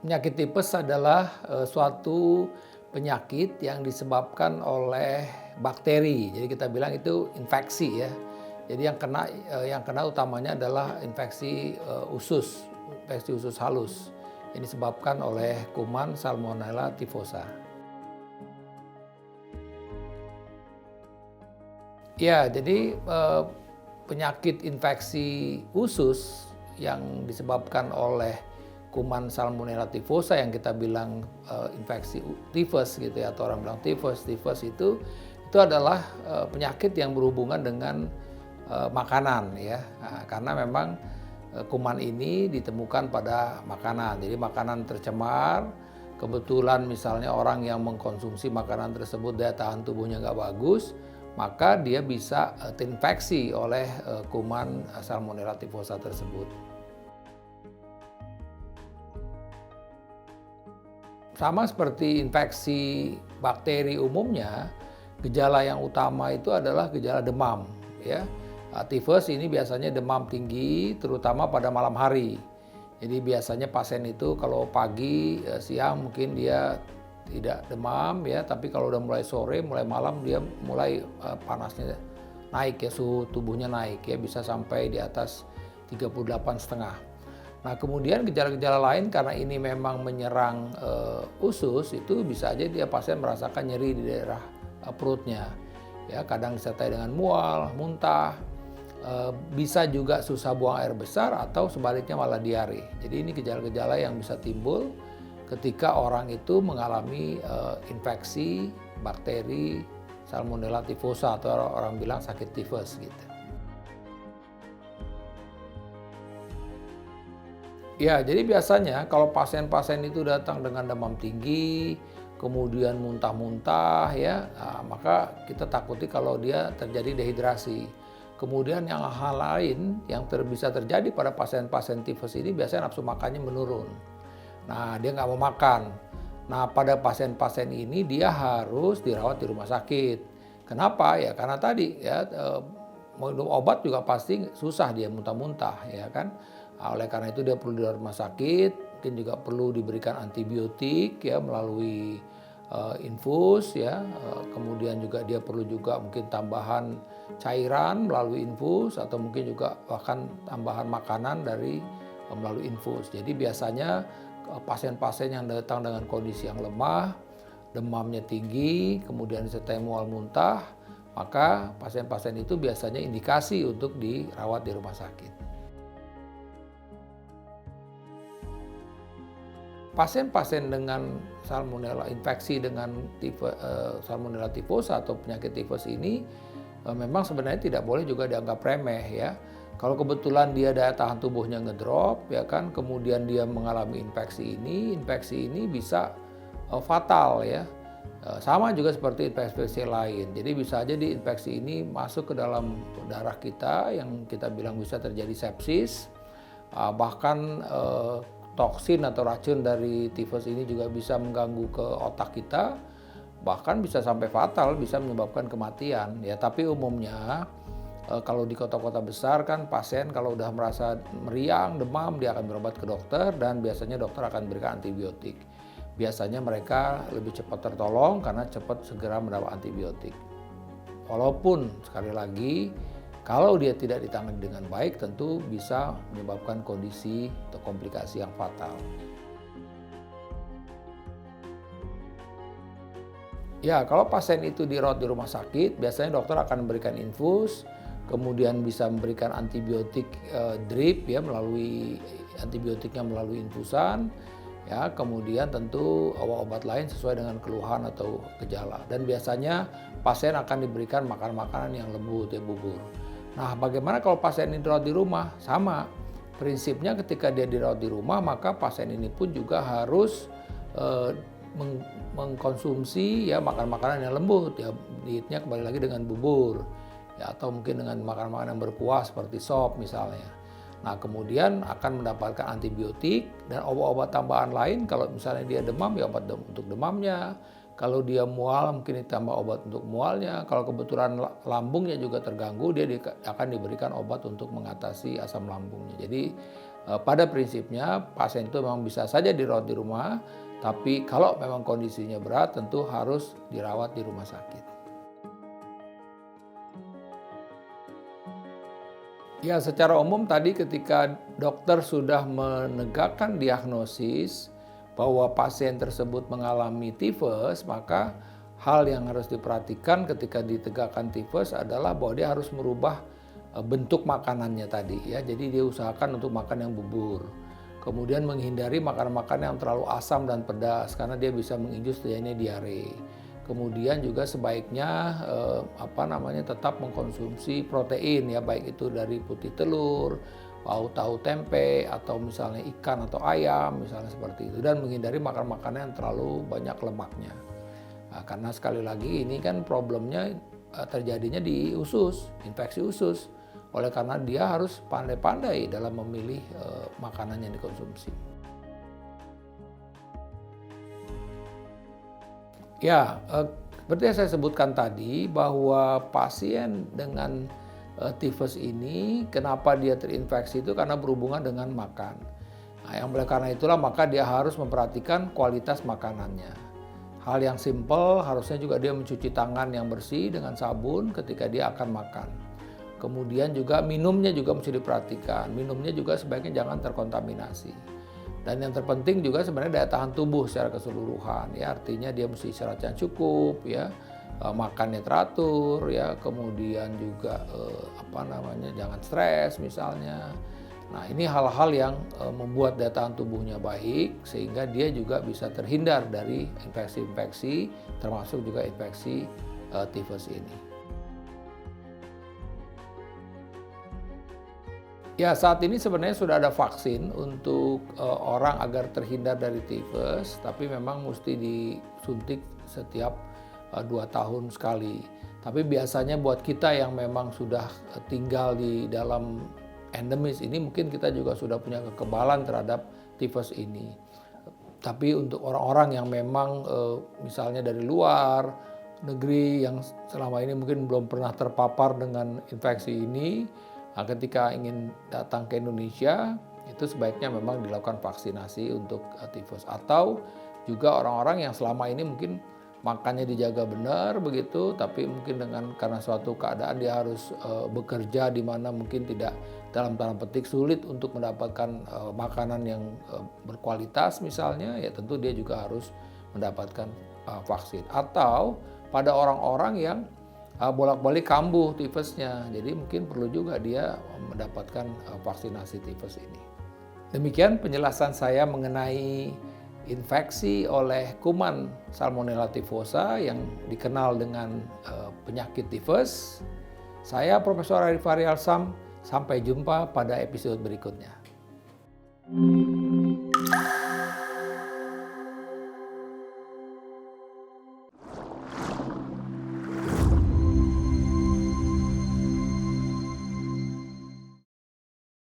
Penyakit tipes adalah suatu penyakit yang disebabkan oleh bakteri. Jadi kita bilang itu infeksi ya. Jadi yang kena utamanya adalah infeksi usus halus yang disebabkan oleh kuman Salmonella typhosa. Ya, jadi penyakit infeksi usus yang disebabkan oleh kuman Salmonella typhosa yang kita bilang infeksi tifus gitu ya, atau orang bilang tifus. Tifus itu adalah penyakit yang berhubungan dengan makanan ya. Nah, karena memang kuman ini ditemukan pada makanan. Jadi makanan tercemar, kebetulan misalnya orang yang mengkonsumsi makanan tersebut daya tahan tubuhnya nggak bagus, maka dia bisa terinfeksi oleh kuman Salmonella typhosa tersebut. Sama seperti infeksi bakteri umumnya, gejala yang utama itu adalah gejala demam ya. Tifus ini biasanya demam tinggi terutama pada malam hari. Jadi biasanya pasien itu kalau pagi, siang mungkin dia tidak demam ya, tapi kalau udah mulai sore, mulai malam dia mulai panasnya naik ya, suhu tubuhnya naik ya, bisa sampai di atas 38,5. Nah, kemudian gejala-gejala lain karena ini memang menyerang usus, itu bisa aja dia pasien merasakan nyeri di daerah perutnya. Ya, kadang disertai dengan mual, muntah, bisa juga susah buang air besar atau sebaliknya malah diare. Jadi ini gejala-gejala yang bisa timbul ketika orang itu mengalami infeksi bakteri Salmonella typhosa atau orang bilang sakit tifus gitu. Ya, jadi biasanya kalau pasien-pasien itu datang dengan demam tinggi, kemudian muntah-muntah ya, maka kita takuti kalau dia terjadi dehidrasi. Kemudian yang hal lain yang bisa terjadi pada pasien-pasien tifus ini biasanya nafsu makannya menurun. Nah, dia nggak mau makan. Nah, pada pasien-pasien ini dia harus dirawat di rumah sakit. Kenapa? Ya karena tadi ya minum obat juga pasti susah dia muntah-muntah ya kan. Nah, oleh karena itu dia perlu di rumah sakit, mungkin juga perlu diberikan antibiotik ya melalui infus ya. Kemudian juga dia perlu juga mungkin tambahan cairan melalui infus atau mungkin juga bahkan tambahan makanan dari melalui infus. Jadi biasanya pasien-pasien yang datang dengan kondisi yang lemah, demamnya tinggi, kemudian disertai mual muntah, maka pasien-pasien itu biasanya indikasi untuk dirawat di rumah sakit. Pasien-pasien dengan salmonella infeksi dengan Salmonella typhosa atau penyakit tifus ini memang sebenarnya tidak boleh juga dianggap remeh ya. Kalau kebetulan dia daya tahan tubuhnya ngedrop ya kan, kemudian dia mengalami infeksi ini bisa fatal ya. Sama juga seperti infeksi lain. Jadi bisa aja di infeksi ini masuk ke dalam darah kita yang kita bilang bisa terjadi sepsis, bahkan toksin atau racun dari tifus ini juga bisa mengganggu ke otak kita, bahkan bisa sampai fatal, bisa menyebabkan kematian. Ya, tapi umumnya kalau di kota-kota besar kan pasien kalau udah merasa meriang, demam, dia akan berobat ke dokter dan biasanya dokter akan berikan antibiotik. Biasanya mereka lebih cepat tertolong karena cepat segera mendapat antibiotik. Walaupun sekali lagi kalau dia tidak ditangani dengan baik tentu bisa menyebabkan kondisi atau komplikasi yang fatal. Ya, kalau pasien itu dirawat di rumah sakit, biasanya dokter akan memberikan infus, kemudian bisa memberikan antibiotik drip ya melalui antibiotiknya melalui infusan. Ya, kemudian tentu obat-obat lain sesuai dengan keluhan atau gejala. Dan biasanya pasien akan diberikan makanan-makanan yang lembut ya bubur. Nah, bagaimana kalau pasien ini dirawat di rumah? Sama, prinsipnya ketika dia dirawat di rumah, maka pasien ini pun juga harus mengkonsumsi ya makanan-makanan yang lembut ya, dietnya kembali lagi dengan bubur ya, atau mungkin dengan makanan-makanan yang berkuah seperti sop misalnya. Nah, kemudian akan mendapatkan antibiotik dan obat-obat tambahan lain. Kalau misalnya dia demam ya obat untuk demamnya. Kalau dia mual mungkin ditambah obat untuk mualnya. Kalau kebetulan lambungnya juga terganggu, dia akan diberikan obat untuk mengatasi asam lambungnya. Jadi pada prinsipnya pasien itu memang bisa saja dirawat di rumah, tapi kalau memang kondisinya berat tentu harus dirawat di rumah sakit. Ya, secara umum tadi ketika dokter sudah menegakkan diagnosis bahwa pasien tersebut mengalami tifus, maka hal yang harus diperhatikan ketika ditegakkan tifus adalah bahwa dia harus merubah bentuk makanannya tadi ya. Jadi dia usahakan untuk makan yang bubur. Kemudian menghindari makanan-makanan yang terlalu asam dan pedas karena dia bisa menginjus terjadinya diare. Kemudian juga sebaiknya tetap mengkonsumsi protein ya, baik itu dari putih telur, tahu tempe, atau misalnya ikan atau ayam misalnya seperti itu, dan menghindari makan-makanan yang terlalu banyak lemaknya. Nah, karena sekali lagi ini kan problemnya terjadinya di usus, infeksi usus. Oleh karena dia harus pandai-pandai dalam memilih makanan yang dikonsumsi. Ya, seperti yang saya sebutkan tadi bahwa pasien dengan tifus ini kenapa dia terinfeksi itu karena berhubungan dengan makan. Nah, yang oleh karena itulah maka dia harus memperhatikan kualitas makanannya. Hal yang simpel harusnya juga dia mencuci tangan yang bersih dengan sabun ketika dia akan makan. Kemudian juga minumnya juga mesti diperhatikan. Minumnya juga sebaiknya jangan terkontaminasi. Dan yang terpenting juga sebenarnya daya tahan tubuh secara keseluruhan ya, artinya dia mesti istirahat yang cukup ya, makannya teratur ya, kemudian juga jangan stres misalnya. Nah, ini hal-hal yang membuat daya tahan tubuhnya baik sehingga dia juga bisa terhindar dari infeksi-infeksi termasuk juga infeksi tifus ini. Ya, saat ini sebenarnya sudah ada vaksin untuk orang agar terhindar dari tifus, tapi memang mesti disuntik setiap 2 tahun sekali. Tapi biasanya buat kita yang memang sudah tinggal di dalam endemis ini, mungkin kita juga sudah punya kekebalan terhadap tifus ini. Tapi untuk orang-orang yang memang misalnya dari luar negeri yang selama ini mungkin belum pernah terpapar dengan infeksi ini, nah, ketika ingin datang ke Indonesia, itu sebaiknya memang dilakukan vaksinasi untuk tifus. Atau juga orang-orang yang selama ini mungkin makannya dijaga benar begitu, tapi mungkin karena suatu keadaan dia harus bekerja di mana mungkin tidak, dalam tanda petik, sulit untuk mendapatkan makanan yang berkualitas misalnya, ya tentu dia juga harus mendapatkan vaksin. Atau pada orang-orang yang bolak-balik kambuh tifusnya, jadi mungkin perlu juga dia mendapatkan vaksinasi tifus ini. Demikian penjelasan saya mengenai infeksi oleh kuman Salmonella typhosa yang dikenal dengan penyakit tifus. Saya Profesor Arif Faryalsam, sampai jumpa pada episode berikutnya.